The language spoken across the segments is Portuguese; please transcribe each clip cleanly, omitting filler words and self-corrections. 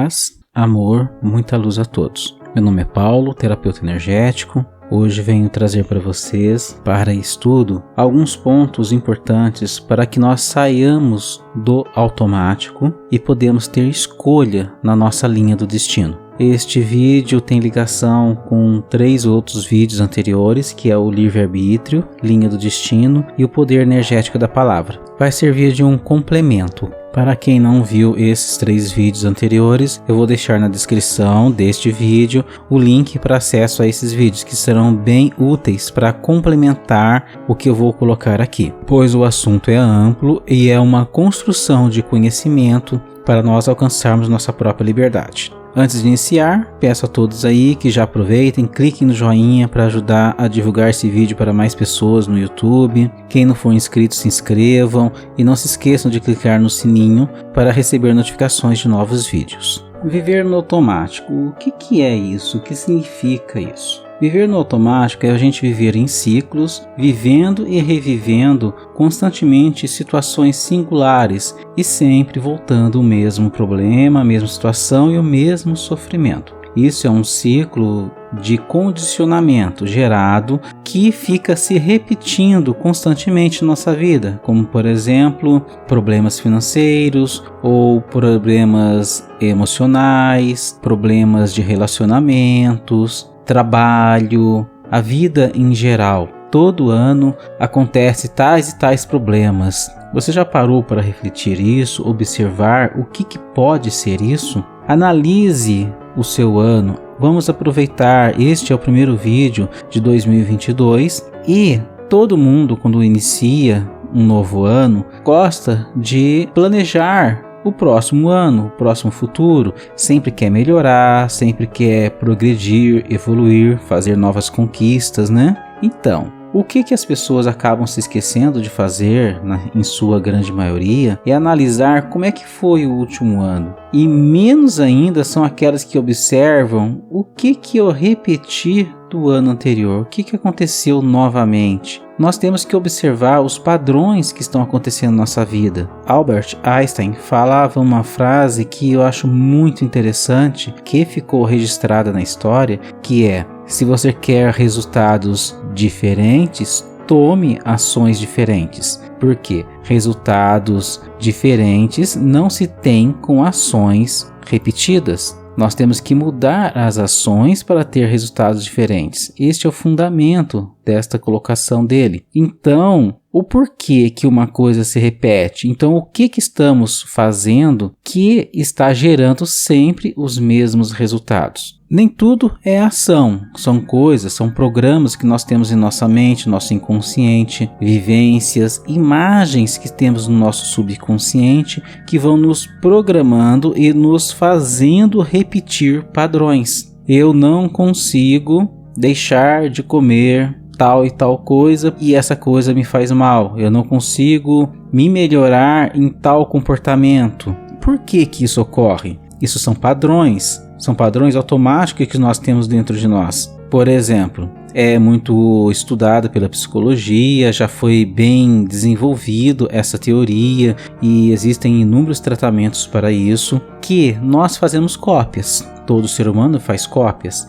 Paz, amor, muita luz a todos. Meu nome é Paulo, terapeuta energético. Hoje venho trazer para vocês, para estudo, alguns pontos importantes para que nós saiamos do automático e podemos ter escolha na nossa linha do destino. Este vídeo tem ligação com 3 outros vídeos anteriores, que é o livre-arbítrio, linha do destino e o poder energético da palavra. Vai servir de um complemento. Para quem não viu esses 3 vídeos anteriores, eu vou deixar na descrição deste vídeo o link para acesso a esses vídeos, que serão bem úteis para complementar o que eu vou colocar aqui, pois o assunto é amplo e é uma construção de conhecimento para nós alcançarmos nossa própria liberdade. Antes de iniciar, peço a todos aí que já aproveitem, cliquem no joinha para ajudar a divulgar esse vídeo para mais pessoas no YouTube. Quem não for inscrito, se inscrevam e não se esqueçam de clicar no sininho para receber notificações de novos vídeos. Viver no automático, o que é isso? O que significa isso? Viver no automático é a gente viver em ciclos, vivendo e revivendo constantemente situações singulares e sempre voltando ao mesmo problema, a mesma situação e o mesmo sofrimento. Isso é um ciclo de condicionamento gerado que fica se repetindo constantemente na nossa vida, como por exemplo, problemas financeiros ou problemas emocionais, problemas de relacionamentos, trabalho, a vida em geral. Todo ano acontece tais e tais problemas. Você já parou para refletir isso, observar o que pode ser isso? Analise o seu ano. Vamos aproveitar, este é o primeiro vídeo de 2022 e todo mundo, quando inicia um novo ano, gosta de planejar o próximo ano, o próximo futuro, sempre quer melhorar, sempre quer progredir, evoluir, fazer novas conquistas, né? Então, o que as pessoas acabam se esquecendo de fazer, em sua grande maioria, é analisar como é que foi o último ano. E menos ainda são aquelas que observam o que eu repeti do ano anterior, o que aconteceu novamente. Nós temos que observar os padrões que estão acontecendo na nossa vida. Albert Einstein falava uma frase que eu acho muito interessante, que ficou registrada na história, que é: se você quer resultados diferentes, tome ações diferentes. Por quê? Resultados diferentes não se tem com ações repetidas. Nós temos que mudar as ações para ter resultados diferentes. Este é o fundamento desta colocação dele. Então, o porquê que uma coisa se repete? Então, o que estamos fazendo que está gerando sempre os mesmos resultados? Nem tudo é ação, são coisas, são programas que nós temos em nossa mente, nosso inconsciente, vivências, imagens que temos no nosso subconsciente que vão nos programando e nos fazendo repetir padrões. Eu não consigo deixar de comer tal e tal coisa e essa coisa me faz mal. Eu não consigo me melhorar em tal comportamento. Por que isso ocorre? Isso são padrões automáticos que nós temos dentro de nós. Por exemplo, é muito estudado pela psicologia, já foi bem desenvolvido essa teoria e existem inúmeros tratamentos para isso, que nós fazemos cópias. Todo ser humano faz cópias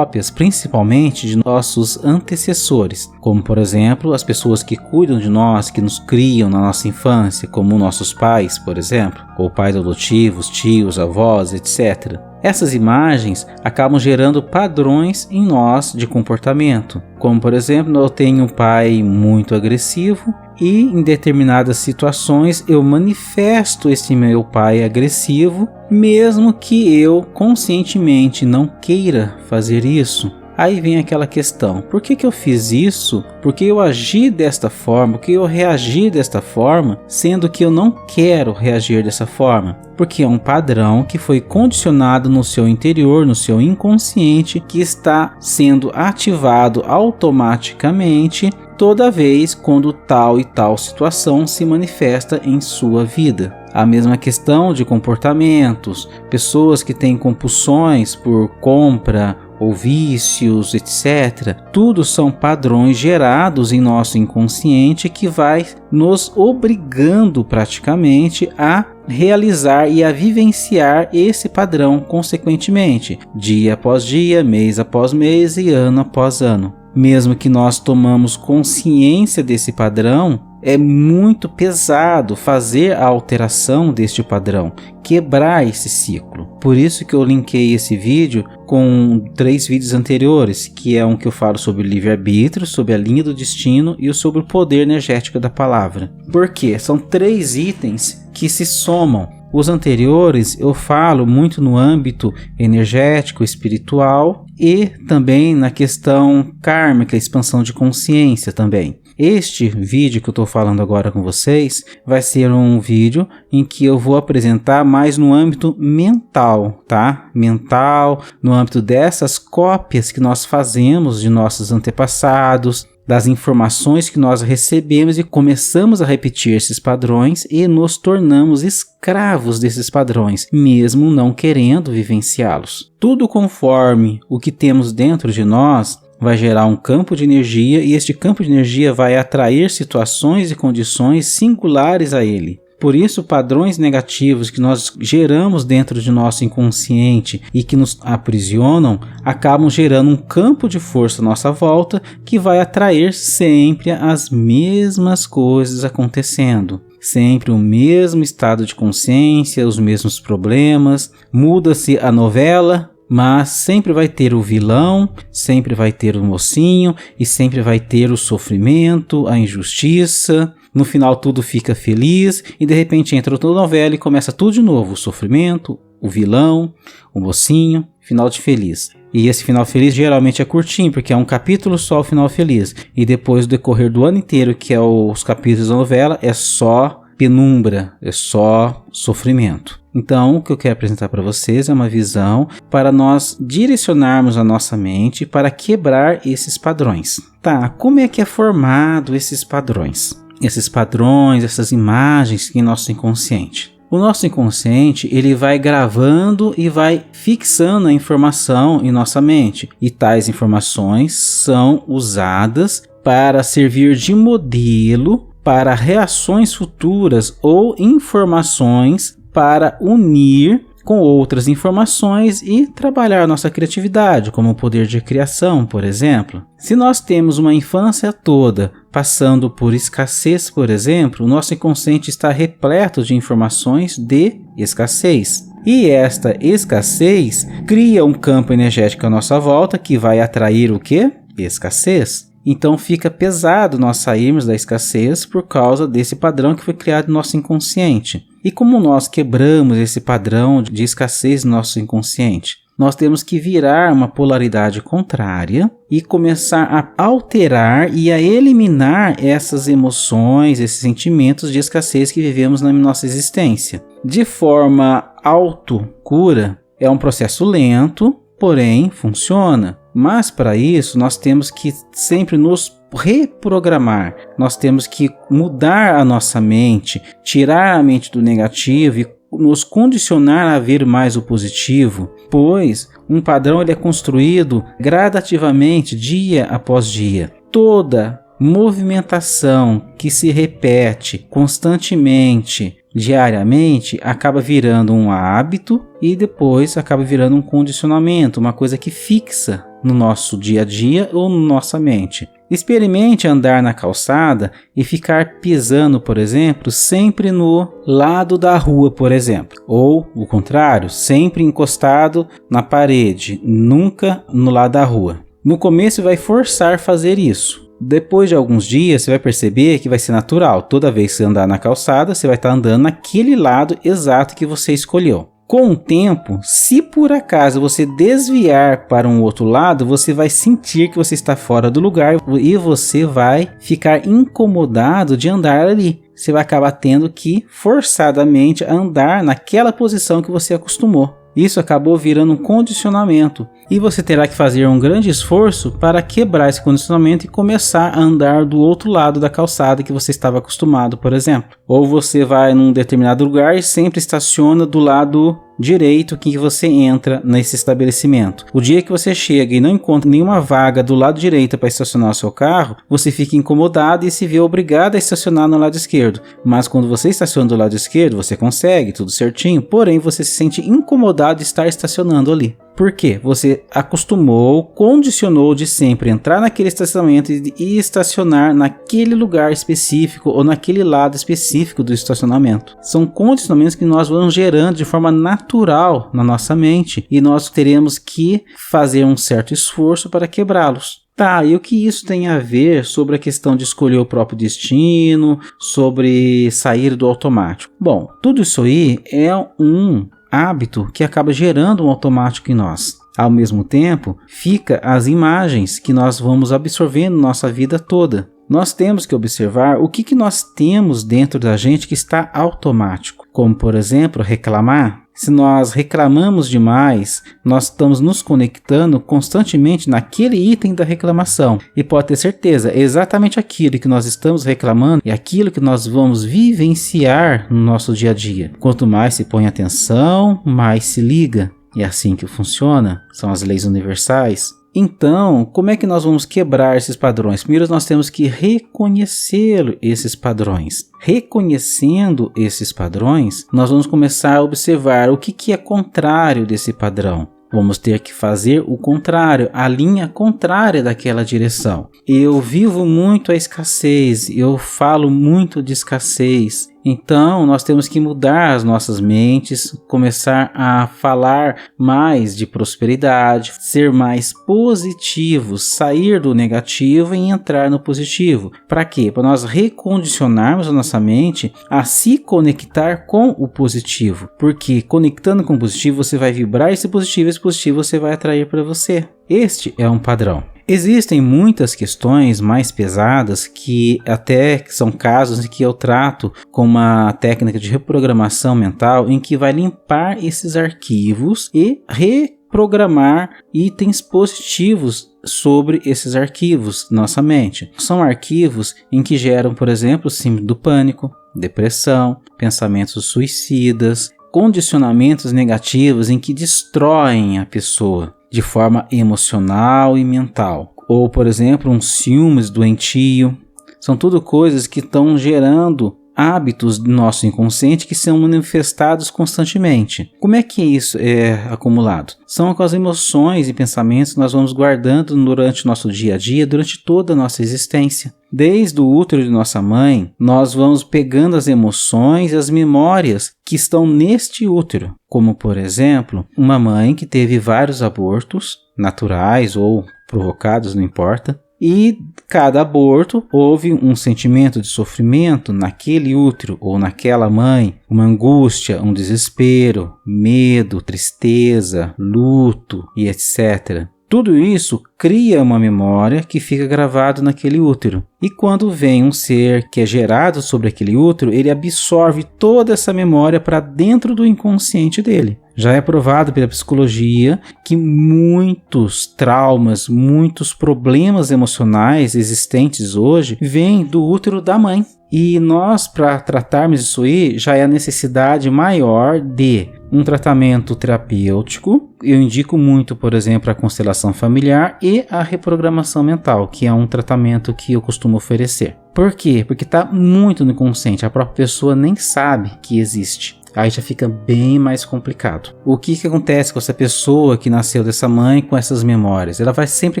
principalmente de nossos antecessores, como por exemplo as pessoas que cuidam de nós, que nos criam na nossa infância, como nossos pais, por exemplo, ou pais adotivos, tios, avós, etc. Essas imagens acabam gerando padrões em nós de comportamento, como por exemplo, eu tenho um pai muito agressivo e em determinadas situações eu manifesto esse meu pai agressivo, mesmo que eu conscientemente não queira fazer isso. Aí vem aquela questão: por que eu fiz isso? Por que eu agi desta forma? Por que eu reagi desta forma, sendo que eu não quero reagir dessa forma? Porque é um padrão que foi condicionado no seu interior, no seu inconsciente, que está sendo ativado automaticamente toda vez quando tal e tal situação se manifesta em sua vida. A mesma questão de comportamentos, pessoas que têm compulsões por compra ou vícios, etc. Tudo são padrões gerados em nosso inconsciente que vai nos obrigando praticamente a realizar e a vivenciar esse padrão consequentemente, dia após dia, mês após mês e ano após ano. Mesmo que nós tomamos consciência desse padrão, é muito pesado fazer a alteração deste padrão, quebrar esse ciclo. Por isso que eu linkei esse vídeo com 3 vídeos anteriores, que é um que eu falo sobre o livre-arbítrio, sobre a linha do destino e sobre o poder energético da palavra. Por quê? São 3 itens que se somam. Os anteriores eu falo muito no âmbito energético, espiritual e também na questão kármica, expansão de consciência também. Este vídeo que eu estou falando agora com vocês vai ser um vídeo em que eu vou apresentar mais no âmbito mental, tá? Mental, no âmbito dessas cópias que nós fazemos de nossos antepassados, das informações que nós recebemos e começamos a repetir esses padrões e nos tornamos escravos desses padrões, mesmo não querendo vivenciá-los. Tudo conforme o que temos dentro de nós vai gerar um campo de energia e este campo de energia vai atrair situações e condições singulares a ele. Por isso, padrões negativos que nós geramos dentro de nosso inconsciente e que nos aprisionam, acabam gerando um campo de força à nossa volta que vai atrair sempre as mesmas coisas acontecendo. Sempre o mesmo estado de consciência, os mesmos problemas, muda-se a novela, mas sempre vai ter o vilão, sempre vai ter o mocinho e sempre vai ter o sofrimento, a injustiça. No final tudo fica feliz e de repente entra outra novela e começa tudo de novo. O sofrimento, o vilão, o mocinho, final de feliz. E esse final feliz geralmente é curtinho, porque é um capítulo só o final feliz. E depois do decorrer do ano inteiro, que é os capítulos da novela, é só penumbra, é só sofrimento. Então, o que eu quero apresentar para vocês é uma visão para nós direcionarmos a nossa mente para quebrar esses padrões. Tá, como é que é formado esses padrões? Esses padrões, essas imagens em nosso inconsciente. O nosso inconsciente, ele vai gravando e vai fixando a informação em nossa mente. E tais informações são usadas para servir de modelo para reações futuras ou informações para unir com outras informações e trabalhar nossa criatividade, como o poder de criação, por exemplo. Se nós temos uma infância toda passando por escassez, por exemplo, o nosso inconsciente está repleto de informações de escassez. E esta escassez cria um campo energético à nossa volta que vai atrair o quê? Escassez. Então fica pesado nós sairmos da escassez por causa desse padrão que foi criado no nosso inconsciente. E como nós quebramos esse padrão de escassez no nosso inconsciente? Nós temos que virar uma polaridade contrária e começar a alterar e a eliminar essas emoções, esses sentimentos de escassez que vivemos na nossa existência. De forma autocura, é um processo lento, porém funciona. Mas para isso nós temos que sempre nos reprogramar, nós temos que mudar a nossa mente, tirar a mente do negativo e nos condicionar a ver mais o positivo, pois um padrão ele é construído gradativamente, dia após dia. Toda movimentação que se repete constantemente, diariamente, acaba virando um hábito e depois acaba virando um condicionamento, uma coisa que fixa no nosso dia a dia ou na nossa mente. Experimente andar na calçada e ficar pisando, por exemplo, sempre no lado da rua, por exemplo. Ou, o contrário, sempre encostado na parede, nunca no lado da rua. No começo vai forçar fazer isso. Depois de alguns dias você vai perceber que vai ser natural. Toda vez que você andar na calçada, você vai estar andando naquele lado exato que você escolheu. Com o tempo, se por acaso você desviar para um outro lado, você vai sentir que você está fora do lugar e você vai ficar incomodado de andar ali. Você vai acabar tendo que forçadamente andar naquela posição que você acostumou. Isso acabou virando um condicionamento e você terá que fazer um grande esforço para quebrar esse condicionamento e começar a andar do outro lado da calçada que você estava acostumado, por exemplo. Ou você vai num determinado lugar e sempre estaciona do lado direito que você entra nesse estabelecimento. O dia que você chega e não encontra nenhuma vaga do lado direito para estacionar o seu carro, você fica incomodado e se vê obrigado a estacionar no lado esquerdo. Mas quando você estaciona do lado esquerdo, você consegue, tudo certinho, porém você se sente incomodado de estar estacionando ali. Por quê? Você acostumou, condicionou de sempre entrar naquele estacionamento e estacionar naquele lugar específico ou naquele lado específico do estacionamento. São condicionamentos que nós vamos gerando de forma natural na nossa mente e nós teremos que fazer um certo esforço para quebrá-los. Tá, e o que isso tem a ver sobre a questão de escolher o próprio destino, sobre sair do automático? Bom, tudo isso aí é um hábito que acaba gerando um automático em nós. Ao mesmo tempo, fica as imagens que nós vamos absorvendo nossa vida toda. Nós temos que observar o que nós temos dentro da gente que está automático, como por exemplo, reclamar. Se nós reclamamos demais, nós estamos nos conectando constantemente naquele item da reclamação. E pode ter certeza, é exatamente aquilo que nós estamos reclamando e aquilo que nós vamos vivenciar no nosso dia a dia. Quanto mais se põe atenção, mais se liga. E é assim que funciona, são as leis universais. Então, como é que nós vamos quebrar esses padrões? Primeiro nós temos que reconhecer esses padrões. Reconhecendo esses padrões, nós vamos começar a observar o que é contrário desse padrão. Vamos ter que fazer o contrário, a linha contrária daquela direção. Eu vivo muito a escassez, eu falo muito de escassez. Então, nós temos que mudar as nossas mentes, começar a falar mais de prosperidade, ser mais positivos, sair do negativo e entrar no positivo. Para quê? Para nós recondicionarmos a nossa mente a se conectar com o positivo. Porque conectando com o positivo, você vai vibrar esse positivo você vai atrair para você. Este é um padrão. Existem muitas questões mais pesadas que até são casos em que eu trato com uma técnica de reprogramação mental em que vai limpar esses arquivos e reprogramar itens positivos sobre esses arquivos na nossa mente. São arquivos em que geram, por exemplo, síndrome do pânico, depressão, pensamentos suicidas, condicionamentos negativos em que destroem a pessoa de forma emocional e mental. Ou, por exemplo, um ciúmes doentio. São tudo coisas que estão gerando hábitos do nosso inconsciente que são manifestados constantemente. Como é que isso é acumulado? São com as emoções e pensamentos que nós vamos guardando durante o nosso dia a dia, durante toda a nossa existência. Desde o útero de nossa mãe, nós vamos pegando as emoções e as memórias que estão neste útero. Como, por exemplo, uma mãe que teve vários abortos, naturais ou provocados, não importa. E cada aborto houve um sentimento de sofrimento naquele útero ou naquela mãe, uma angústia, um desespero, medo, tristeza, luto e etc. Tudo isso cria uma memória que fica gravado naquele útero. E quando vem um ser que é gerado sobre aquele útero, ele absorve toda essa memória para dentro do inconsciente dele. Já é provado pela psicologia que muitos traumas, muitos problemas emocionais existentes hoje vêm do útero da mãe. E nós, para tratarmos isso aí, já é a necessidade maior de um tratamento terapêutico. Eu indico muito, por exemplo, a constelação familiar e a reprogramação mental, que é um tratamento que eu costumo oferecer. Por quê? Porque está muito no inconsciente, a própria pessoa nem sabe que existe. Aí já fica bem mais complicado. O que acontece com essa pessoa que nasceu dessa mãe com essas memórias? Ela vai sempre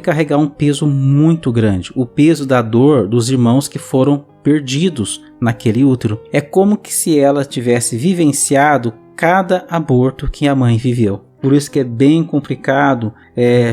carregar um peso muito grande. O peso da dor dos irmãos que foram perdidos naquele útero. É como que se ela tivesse vivenciado cada aborto que a mãe viveu. Por isso que é bem complicado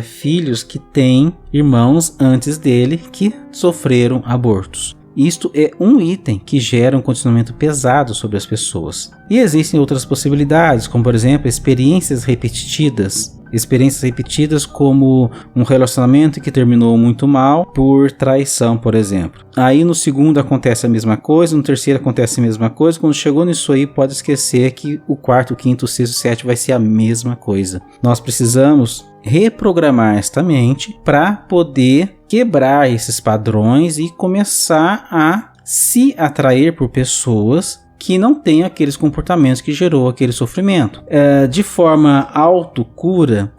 filhos que têm irmãos antes dele que sofreram abortos. Isto é um item que gera um condicionamento pesado sobre as pessoas. E existem outras possibilidades, como por exemplo, experiências repetidas. Experiências repetidas como um relacionamento que terminou muito mal por traição, por exemplo. Aí no segundo acontece a mesma coisa, no terceiro acontece a mesma coisa. Quando chegou nisso aí, pode esquecer que o quarto, o quinto, o sexto, o sétimo vai ser a mesma coisa. Nós precisamos reprogramar esta mente para poder quebrar esses padrões e começar a se atrair por pessoas que não tenha aqueles comportamentos que gerou aquele sofrimento. De forma autocura,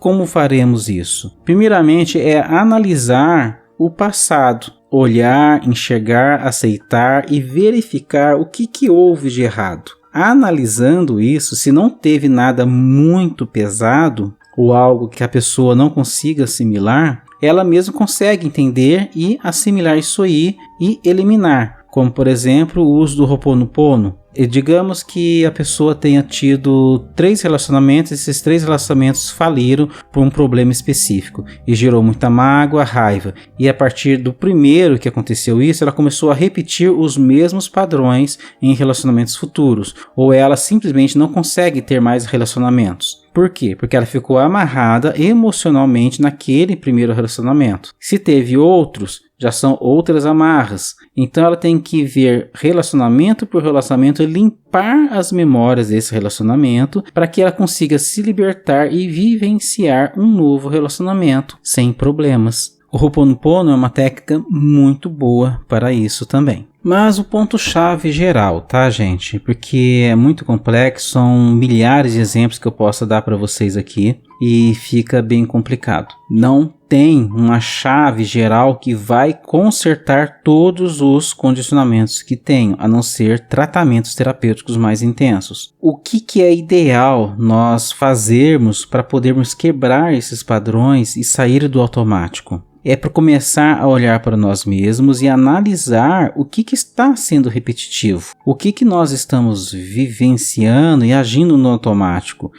como faremos isso? Primeiramente é analisar o passado, olhar, enxergar, aceitar e verificar o que houve de errado. Analisando isso, se não teve nada muito pesado ou algo que a pessoa não consiga assimilar, ela mesma consegue entender e assimilar isso aí e eliminar. Como, por exemplo, o uso do Ho'oponopono. E digamos que a pessoa tenha tido 3 relacionamentos, esses 3 relacionamentos faliram por um problema específico e gerou muita mágoa, raiva. E a partir do primeiro que aconteceu isso, ela começou a repetir os mesmos padrões em relacionamentos futuros, ou ela simplesmente não consegue ter mais relacionamentos. Por quê? Porque ela ficou amarrada emocionalmente naquele primeiro relacionamento. Se teve outros, já são outras amarras. Então ela tem que ver relacionamento por relacionamento e limpar as memórias desse relacionamento para que ela consiga se libertar e vivenciar um novo relacionamento sem problemas. O Ho'oponopono é uma técnica muito boa para isso também. Mas o ponto-chave geral, tá, gente? Porque é muito complexo, são milhares de exemplos que eu posso dar para vocês aqui e fica bem complicado. Não tem uma chave geral que vai consertar todos os condicionamentos que tenho, a não ser tratamentos terapêuticos mais intensos. O que é ideal nós fazermos para podermos quebrar esses padrões e sair do automático? É para começar a olhar para nós mesmos e analisar o que está sendo repetitivo. O que nós estamos vivenciando e agindo no automático.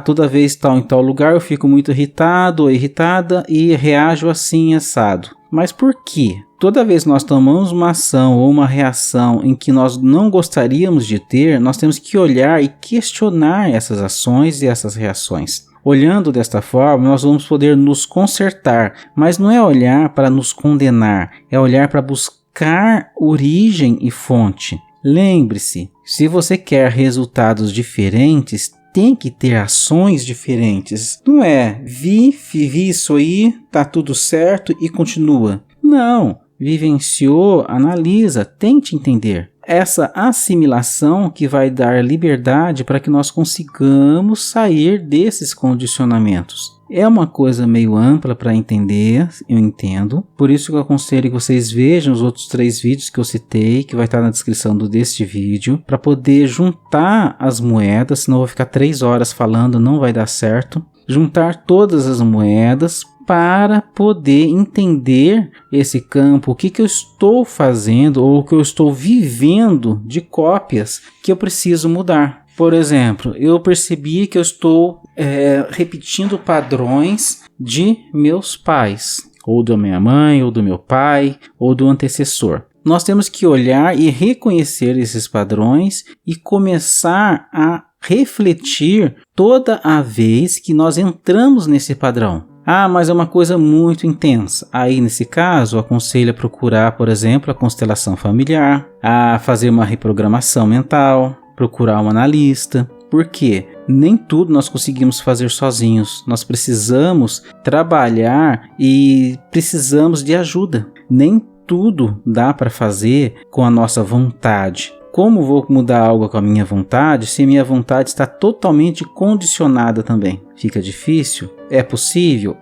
Toda vez em tal lugar eu fico muito irritado ou irritada e reajo assim assado. Mas por quê? Toda vez que nós tomamos uma ação ou uma reação em que nós não gostaríamos de ter, nós temos que olhar e questionar essas ações e essas reações. Olhando desta forma, nós vamos poder nos consertar, mas não é olhar para nos condenar, é olhar para buscar origem e fonte. Lembre-se, se você quer resultados diferentes, tem que ter ações diferentes. Não é, vi isso aí, tá tudo certo e continua. Não, vivenciou, analisa, tente entender. Essa assimilação que vai dar liberdade para que nós consigamos sair desses condicionamentos. É uma coisa meio ampla para entender, eu entendo. Por isso que eu aconselho que vocês vejam os outros 3 vídeos que eu citei, que vai estar na descrição deste vídeo, para poder juntar as moedas, senão eu vou ficar 3 horas falando, não vai dar certo. Juntar todas as moedas para poder entender esse campo, o que eu estou fazendo ou o que eu estou vivendo de cópias que eu preciso mudar. Por exemplo, eu percebi que eu estou repetindo padrões de meus pais, ou da minha mãe, ou do meu pai, ou do antecessor. Nós temos que olhar e reconhecer esses padrões e começar a refletir toda a vez que nós entramos nesse padrão. Mas é uma coisa muito intensa. Aí, nesse caso, eu aconselho a procurar, por exemplo, a constelação familiar, a fazer uma reprogramação mental, procurar um analista. Por quê? Nem tudo nós conseguimos fazer sozinhos. Nós precisamos trabalhar e precisamos de ajuda. Nem tudo dá para fazer com a nossa vontade. Como vou mudar algo com a minha vontade se a minha vontade está totalmente condicionada também? Fica difícil? É possível?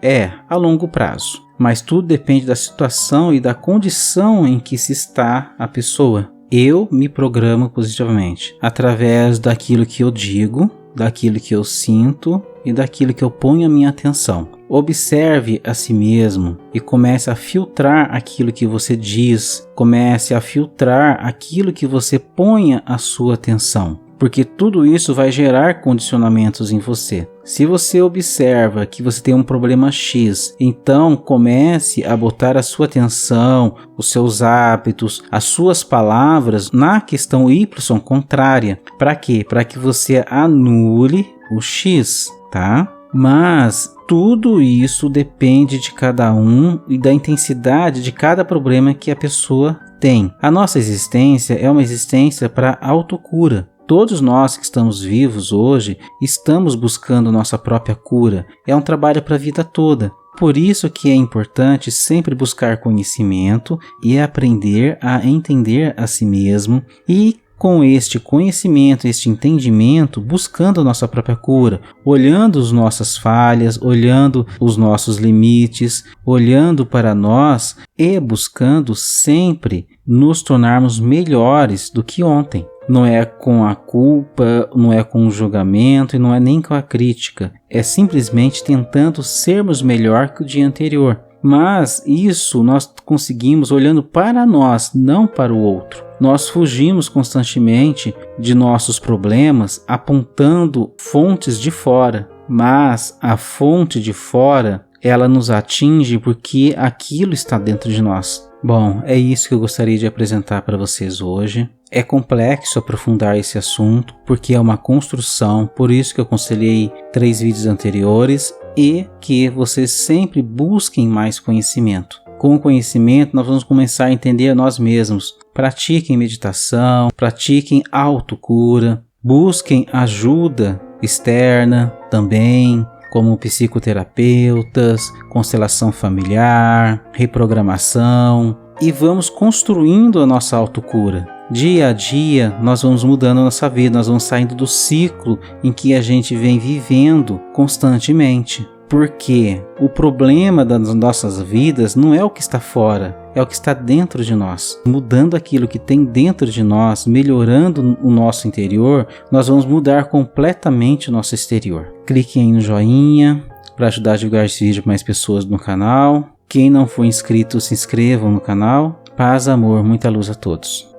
A longo prazo. Mas tudo depende da situação e da condição em que se está a pessoa. Eu me programo positivamente através daquilo que eu digo, daquilo que eu sinto e daquilo que eu ponho a minha atenção. Observe a si mesmo e comece a filtrar aquilo que você diz, comece a filtrar aquilo que você ponha a sua atenção, porque tudo isso vai gerar condicionamentos em você. Se você observa que você tem um problema X, então comece a botar a sua atenção, os seus hábitos, as suas palavras na questão Y contrária. Para quê? Para que você anule o X, tá? Mas tudo isso depende de cada um e da intensidade de cada problema que a pessoa tem. A nossa existência é uma existência para autocura. Todos nós que estamos vivos hoje estamos buscando nossa própria cura. É um trabalho para a vida toda. Por isso que é importante sempre buscar conhecimento e aprender a entender a si mesmo e com este conhecimento, este entendimento, buscando a nossa própria cura, olhando as nossas falhas, olhando os nossos limites, olhando para nós e buscando sempre nos tornarmos melhores do que ontem. Não é com a culpa, não é com o julgamento e não é nem com a crítica. É simplesmente tentando sermos melhor que o dia anterior. Mas isso nós conseguimos olhando para nós, não para o outro. Nós fugimos constantemente de nossos problemas apontando fontes de fora. Mas a fonte de fora, ela nos atinge porque aquilo está dentro de nós. Bom, é isso que eu gostaria de apresentar para vocês hoje. É complexo aprofundar esse assunto, porque é uma construção, por isso que eu aconselhei 3 vídeos anteriores, e que vocês sempre busquem mais conhecimento. Com o conhecimento, nós vamos começar a entender a nós mesmos. Pratiquem meditação, pratiquem autocura, busquem ajuda externa também, como psicoterapeutas, constelação familiar, reprogramação, e vamos construindo a nossa autocura. Dia a dia, nós vamos mudando a nossa vida, nós vamos saindo do ciclo em que a gente vem vivendo constantemente. Porque o problema das nossas vidas não é o que está fora, é o que está dentro de nós. Mudando aquilo que tem dentro de nós, melhorando o nosso interior, nós vamos mudar completamente o nosso exterior. Cliquem aí no joinha para ajudar a divulgar esse vídeo para mais pessoas no canal. Quem não for inscrito, se inscrevam no canal. Paz, amor, muita luz a todos.